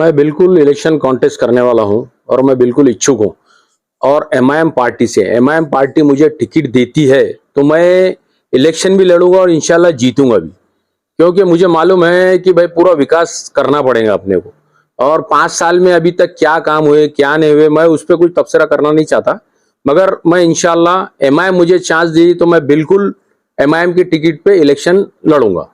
मैं बिल्कुल election contest करने वाला हूं और मैं बिल्कुल इच्छुक हूं। और एमआईएम पार्टी से, एमआईएम पार्टी मुझे टिकट देती है तो मैं इलेक्शन भी लड़ूंगा और इंशाल्लाह जीतूंगा भी, क्योंकि मुझे मालूम है कि भाई पूरा विकास करना पड़ेगा अपने को। और 5 साल में अभी तक क्या काम हुए क्या नहीं हुए, मैं उस पर कुछ तबसरा करना नहीं चाहता, मगर मैं इंशाल्लाह एमआईएम मुझे चांस दी तो मैं बिल्कुल एमआईएम की टिकट पे इलेक्शन लड़ूंगा।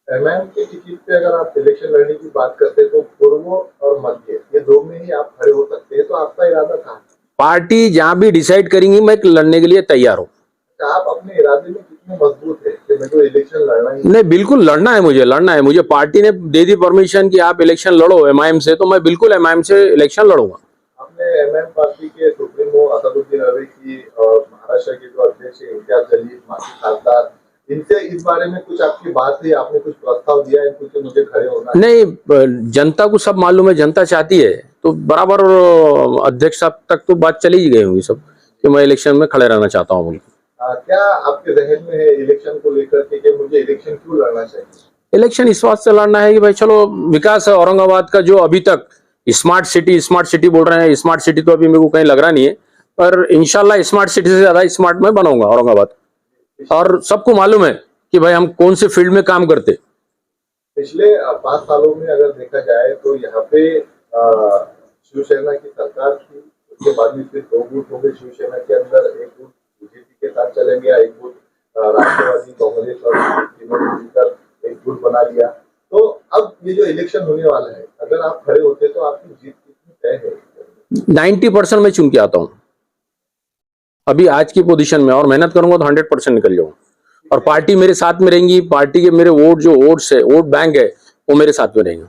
एमआईएम की टिकट पे अगर आप इलेक्शन लड़ने की बात करते हैं तो पूर्व और मध्य ये दो में ही आप खड़े हो सकते हैं, तो आपका इरादा कहाँ है? पार्टी जहां भी डिसाइड करेंगी मैं लड़ने के लिए तैयार हूँ। आप अपने इरादे में कितने मजबूत है कि मेरे को इलेक्शन लड़ना ही नहीं, बिल्कुल लड़ना है, मुझे लड़ना है। मुझे पार्टी ने दे दी परमिशन कि आप इलेक्शन लड़ो एमआईएम से, तो मैं बिल्कुल एमआईएम से इलेक्शन लड़ूंगा। आपने एमआईएम पार्टी के सुप्रीमो असदुद्दीन अवैसी और महाराष्ट्र के जो अध्यक्ष इम्तियाज जलील, माजी खासदार, इनसे इस बारे में कुछ आपकी बात हुई? आपने कुछ प्रस्ताव दिया है कि मुझे खड़े होना? नहीं, जनता को सब मालूम है, जनता चाहती है तो बराबर अध्यक्ष साहब तक तो बात चली ही गई होगी सब कि मैं इलेक्शन में खड़े रहना चाहता हूँ। क्या आपके जहन में है इलेक्शन को लेकर के कि मुझे इलेक्शन क्यों लड़ना चाहिए? इलेक्शन इस बात से लड़ना है कि भाई चलो विकास है औरंगाबाद का, जो अभी तक स्मार्ट सिटी बोल रहे हैं, स्मार्ट सिटी तो अभी मेरे को कहीं लग रहा नहीं है, पर इंशाल्लाह स्मार्ट सिटी से ज्यादा स्मार्ट मैं बनाऊंगा औरंगाबाद। और सबको मालूम है कि भाई हम कौन से फील्ड में काम करते। पिछले 5 सालों में अगर देखा जाए तो यहाँ पे शिवसेना की सरकार थी, उसके बाद में फिर 2 गुट हो गए शिवसेना के अंदर, एक गुट बीजेपी के साथ चले गया, एक गुट राष्ट्रवादी कांग्रेस और तीनों मिलकर एक गुट बना लिया। तो अब ये जो इलेक्शन होने वाला है, अगर आप खड़े होते तो आपकी जीत कितनी तय है? 90% मैं चुन के आता हूँ अभी आज की पोजीशन में, और मेहनत करूंगा तो 100% निकल जाऊंगा। और पार्टी मेरे साथ में रहेंगी, पार्टी के मेरे वोट बैंक है वो मेरे साथ में रहेंगे।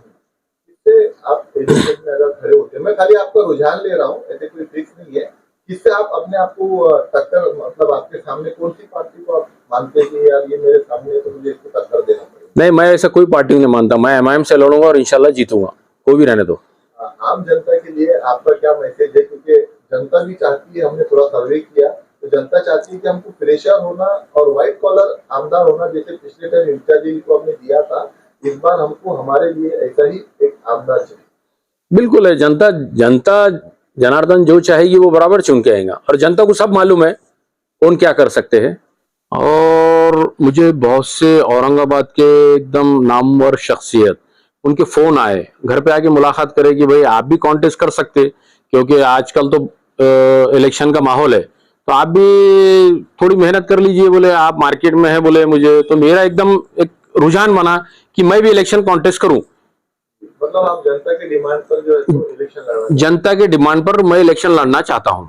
आप इलेक्शन में अगर खड़े होते हैं, मैं खाली आपका रुझान ले रहा हूँ, ऐसे कोई फिक्स नहीं है, किससे आप अपने आप को टक्कर, मतलब आपके सामने कौन सी पार्टी को आप मानते हैं कि यार ये मेरे सामने है तो मुझे इसको टक्कर देना पड़ेगा? नहीं, मैं ऐसा कोई पार्टी नहीं मानता, मैं एमआईएम से लड़ूंगा और इंशाल्लाह जीतूंगा, कोई भी रहने दो। आम जनता के लिए आपका क्या मैसेज है? क्योंकि जनता भी चाहती है, हमने थोड़ा सर्वे किया तो जनता चाहती है कि हमको फ्रेशर होना और व्हाइट कॉलर आमदार होना, जैसे पिछले टाइम इम्तियाज जी को हमने दिया था, इस बार हमको हमारे लिए ऐसा ही एक आमदार चाहिए। बिल्कुल है, जनता जनार्दन जो चाहेगी वो बराबर चुन के आएगा, और जनता को सब मालूम है कौन क्या कर सकते हैं। और मुझे बहुत से औरंगाबाद के एकदम नामवर शख्सियत उनके फोन आए, घर पे आके मुलाकात करे कि भाई आप भी कॉन्टेस्ट कर सकते, क्योंकि आजकल तो इलेक्शन का माहौल है, तो आप भी थोड़ी मेहनत कर लीजिए, बोले आप मार्केट में है, बोले मुझे तो मेरा एकदम एक रुझान बना कि मैं भी इलेक्शन कॉन्टेस्ट करूं। मतलब आप जनता के डिमांड पर जो है इलेक्शन लड़ना, जनता के डिमांड पर मैं इलेक्शन लड़ना चाहता हूं।